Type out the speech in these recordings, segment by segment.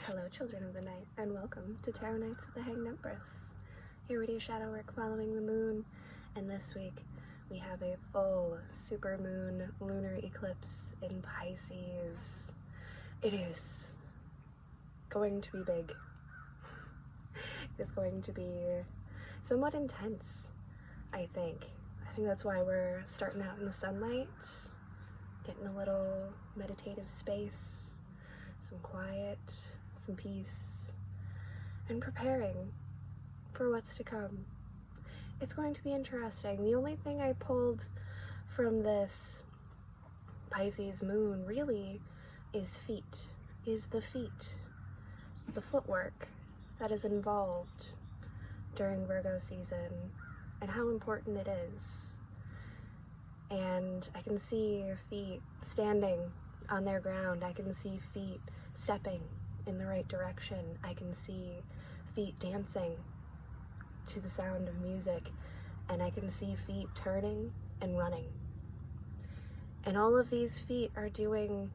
Hello, children of the night, and welcome to Tarot Nights with the Hanged Empress. Here we do shadow work following the moon, and this week we have a full supermoon lunar eclipse in Pisces. It is going to be big. It's going to be somewhat intense, I think. I think that's why we're starting out in the sunlight, getting a little meditative space, some quiet, some peace, and preparing for what's to come. It's going to be interesting. The only thing I pulled from this Pisces moon really is the feet, the footwork that is involved during Virgo season and how important it is. And I can see feet standing on their ground. I can see feet stepping in the right direction. I can see feet dancing to the sound of music, and I can see feet turning and running. And all of these feet are doing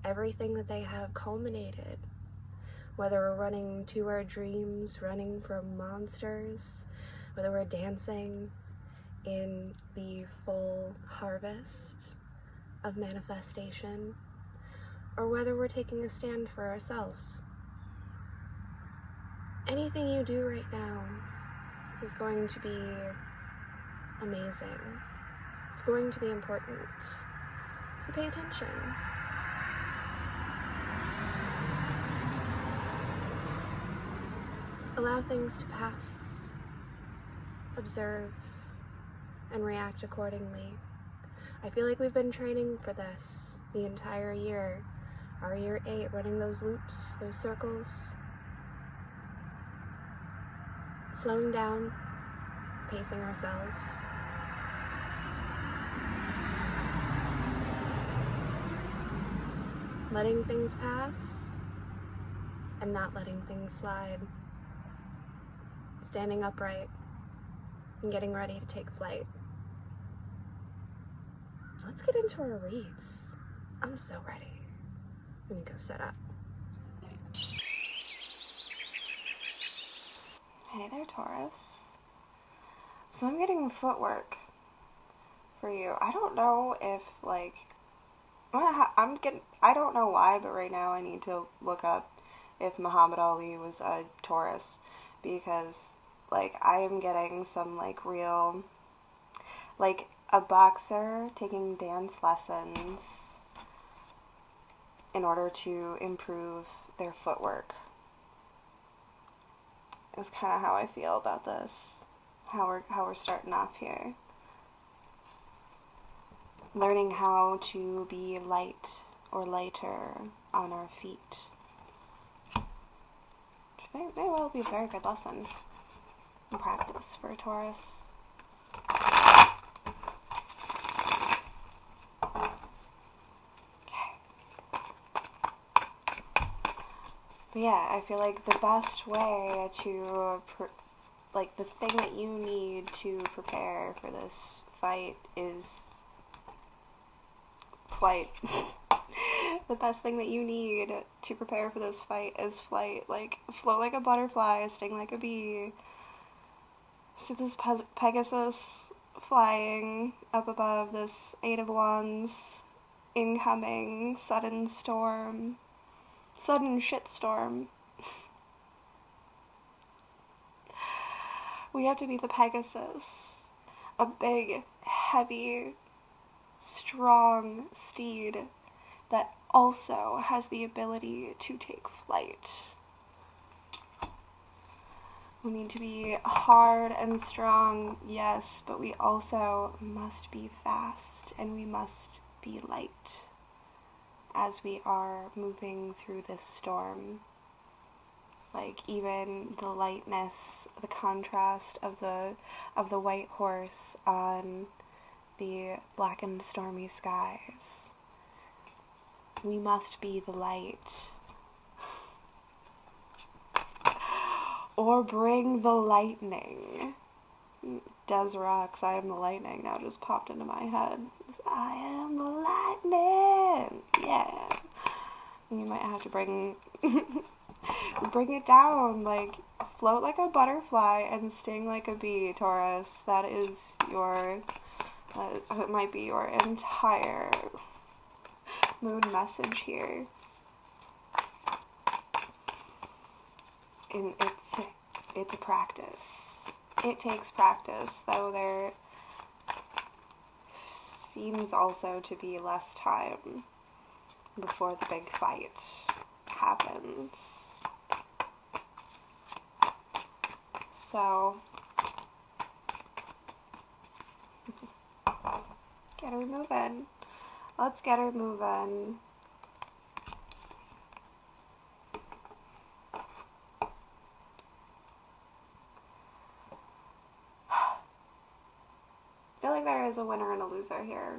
everything that they have culminated, whether we're running to our dreams, running from monsters, whether we're dancing in the full harvest of manifestation, or whether we're taking a stand for ourselves. Anything you do right now is going to be amazing. It's going to be important. So pay attention. Allow things to pass. Observe and react accordingly. I feel like we've been training for this the entire year. Our year 8, running those loops, those circles. Slowing down, pacing ourselves. Letting things pass and not letting things slide. Standing upright and getting ready to take flight. Let's get into our reads. I'm so ready. I'm gonna go set up. Hey there, Taurus. So I'm getting footwork for you. I don't know if, I don't know why, but right now I need to look up if Muhammad Ali was a Taurus, because, I am getting some, real, a boxer taking dance lessons in order to improve their footwork. Is kind of how I feel about this, how we're starting off here. Learning how to be light or lighter on our feet. Which may well be a very good lesson in practice for a Taurus. But yeah, I feel like the best way to, the thing that you need to prepare for this fight is flight. The best thing that you need to prepare for this fight is flight. Float like a butterfly, sting like a bee. See this Pegasus flying up above this 8 of Wands, incoming sudden storm. Sudden shitstorm. We have to be the Pegasus, a big, heavy, strong steed that also has the ability to take flight. We need to be hard and strong, yes, but we also must be fast and we must be light as we are moving through this storm. Even the lightness, the contrast of the white horse on the black and stormy skies. We must be the light. Or bring the lightning. Des Rocks, I am the lightning, now just popped into my head. I am the lightning. Yeah. You might have to bring it down, like float like a butterfly and sting like a bee, Taurus. That is your, it might be your entire moon message here. And it's a practice. It takes practice, though there seems also to be less time before the big fight happens. So, get her moving. Let's get her moving. I feel like there is a winner and a loser here.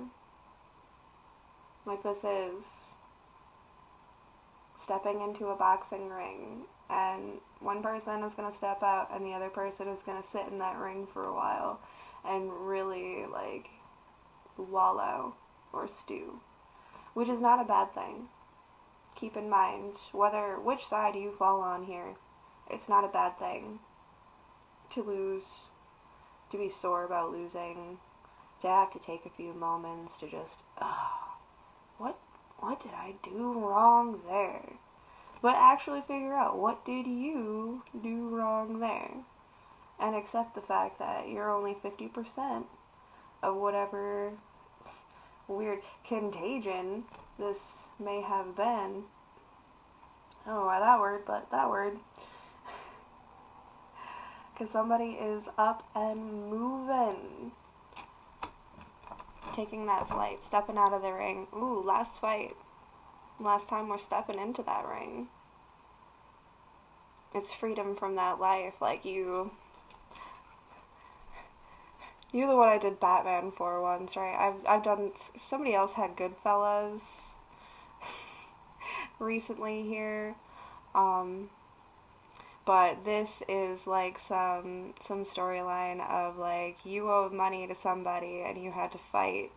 Like, this is stepping into a boxing ring, and one person is going to step out and the other person is going to sit in that ring for a while and really, like, wallow or stew, which is not a bad thing. Keep in mind, which side you fall on here, it's not a bad thing to lose, to be sore about losing, to have to take a few moments to just, what did I do wrong there? But actually figure out, what did you do wrong there? And accept the fact that you're only 50% of whatever weird contagion this may have been. I don't know why that word, but that word. Because somebody is up and moving. Taking that flight, stepping out of the ring. Ooh, last fight. Last time we're stepping into that ring. It's freedom from that life. Like, you're the one I did Batman for once, right? I've done, somebody else had Goodfellas recently here. But this is like some storyline of, like, you owed money to somebody and you had to fight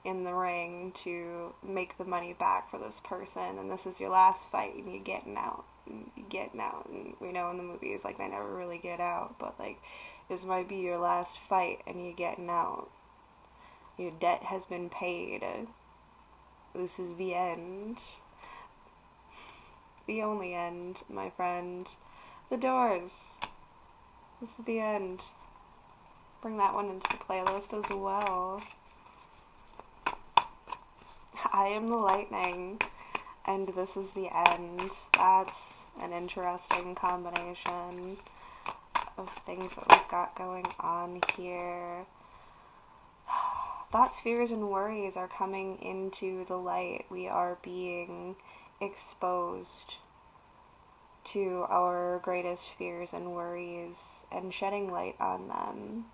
in the ring to make the money back for this person, and this is your last fight and you're getting out. And we know in the movies, like, they never really get out, but, like, this might be your last fight and you're getting out. Your debt has been paid. This is the end. The only end, my friend. The Doors. This is the end. Bring that one into the playlist as well. I am the lightning, and this is the end. That's an interesting combination of things that we've got going on here. Thoughts, fears, and worries are coming into the light. We are being exposed to our greatest fears and worries and shedding light on them,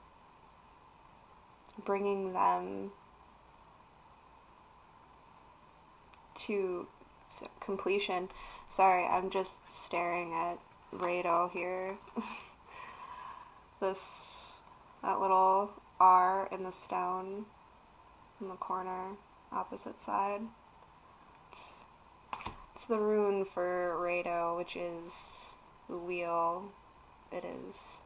bringing them to completion. Sorry, I'm just staring at Rado here. That little R in the stone in the corner, opposite side. It's the rune for Rado, which is the wheel. It is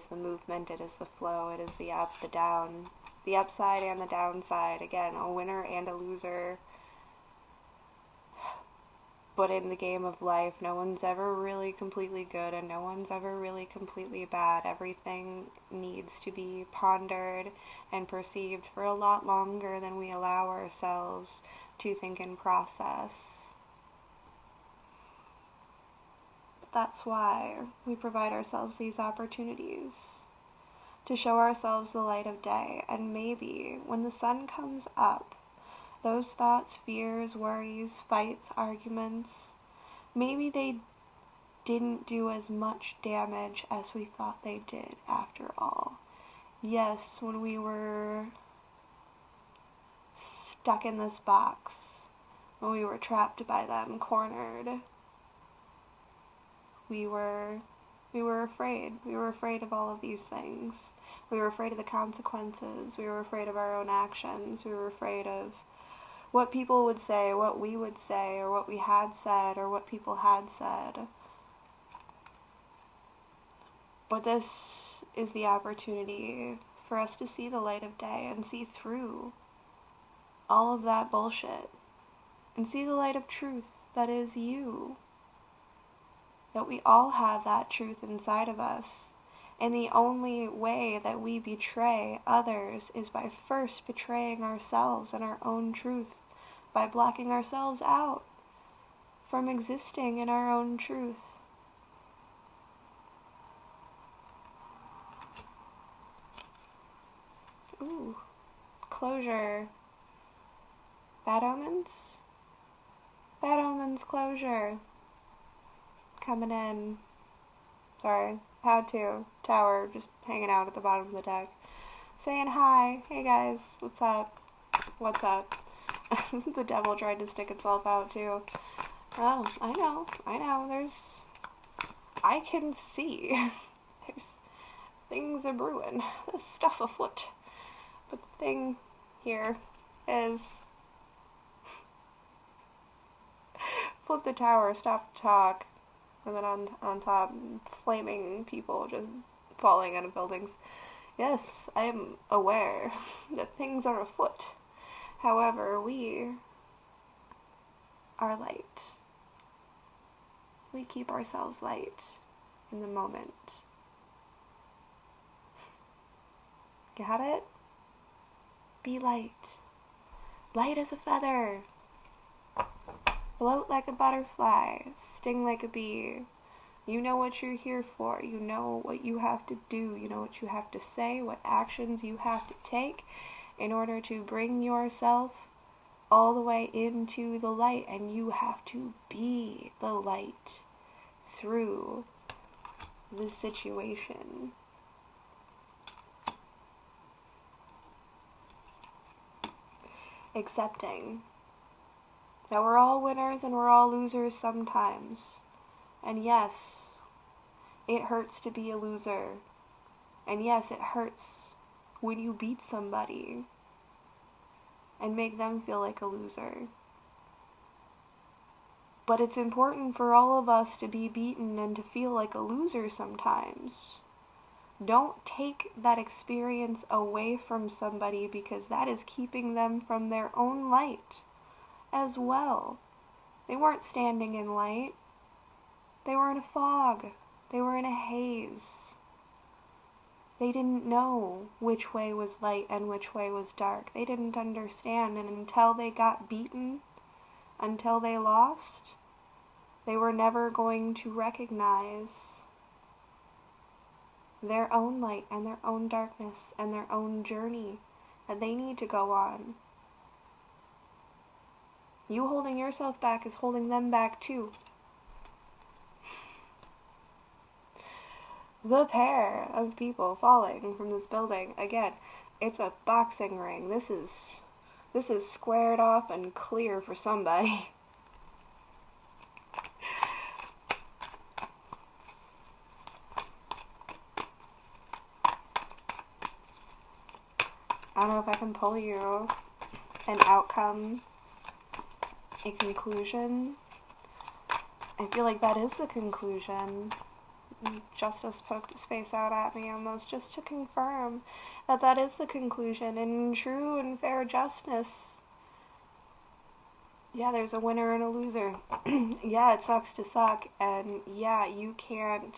the movement, it is the flow, it is the up, the down, the upside and the downside. Again, a winner and a loser. But in the game of life, no one's ever really completely good and no one's ever really completely bad. Everything needs to be pondered and perceived for a lot longer than we allow ourselves to think and process. That's why we provide ourselves these opportunities to show ourselves the light of day. And maybe when the sun comes up, those thoughts, fears, worries, fights, arguments, maybe they didn't do as much damage as we thought they did after all. Yes, when we were stuck in this box, when we were trapped by them, cornered, we were afraid. We were afraid of all of these things. We were afraid of the consequences. We were afraid of our own actions. We were afraid of what people would say, what we would say, or what we had said, or what people had said. But this is the opportunity for us to see the light of day and see through all of that bullshit and see the light of truth that is you. That we all have that truth inside of us. And the only way that we betray others is by first betraying ourselves and our own truth, by blocking ourselves out from existing in our own truth. Ooh, closure. Bad omens? Bad omens, closure. Coming in. Sorry, had to. Tower, just hanging out at the bottom of the deck. Saying hi. Hey guys, what's up? What's up? The devil tried to stick itself out too. Oh, I know. I can see. There's things are brewing. There's stuff afoot. But the thing here is... flip the tower, stop the talk. And then on top, flaming people just falling out of buildings. Yes, I am aware that things are afoot. However, we are light. We keep ourselves light in the moment. Got it? Be light. Light as a feather. Float like a butterfly. Sting like a bee. You know what you're here for. You know what you have to do. You know what you have to say. What actions you have to take in order to bring yourself all the way into the light. And you have to be the light through the situation. Accepting that we're all winners and we're all losers sometimes. And yes, it hurts to be a loser. And yes, it hurts when you beat somebody and make them feel like a loser. But it's important for all of us to be beaten and to feel like a loser sometimes. Don't take that experience away from somebody, because that is keeping them from their own light as well. They weren't standing in light. They were in a fog. They were in a haze. They didn't know which way was light and which way was dark. They didn't understand, and until they got beaten, until they lost, they were never going to recognize their own light and their own darkness and their own journey that they need to go on. You holding yourself back is holding them back too. The pair of people falling from this building, again, it's a boxing ring. This is squared off and clear for somebody. I don't know if I can pull you an outcome, a conclusion. I feel like that is the conclusion. Justice poked his face out at me almost just to confirm that that is the conclusion. And in true and fair justice, yeah, there's a winner and a loser. Yeah, it sucks to suck. And yeah, you can't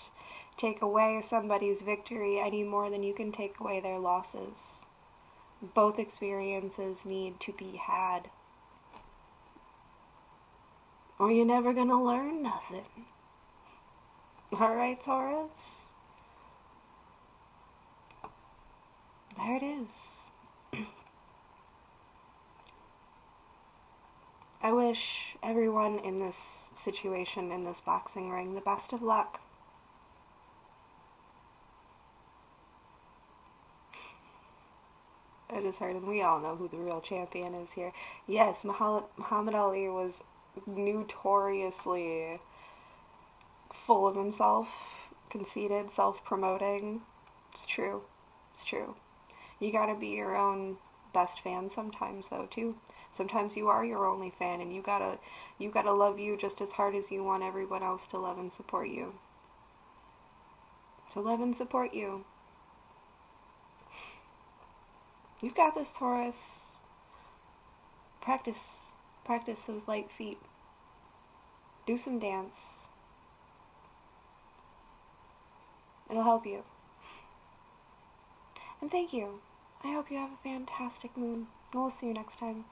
take away somebody's victory any more than you can take away their losses. Both experiences need to be had, or you're never gonna learn nothing. Alright, Taurus? There it is. I wish everyone in this situation, in this boxing ring, the best of luck. I just heard, and we all know who the real champion is here. Yes, Muhammad Ali was notoriously full of himself, conceited, self-promoting. It's true. It's true. You gotta be your own best fan sometimes, though, too. Sometimes you are your only fan, and you gotta love you just as hard as you want everyone else to love and support you. So love and support you. You've got this, Taurus. Practice those light feet. Do some dance. It'll help you. And thank you. I hope you have a fantastic moon. We'll see you next time.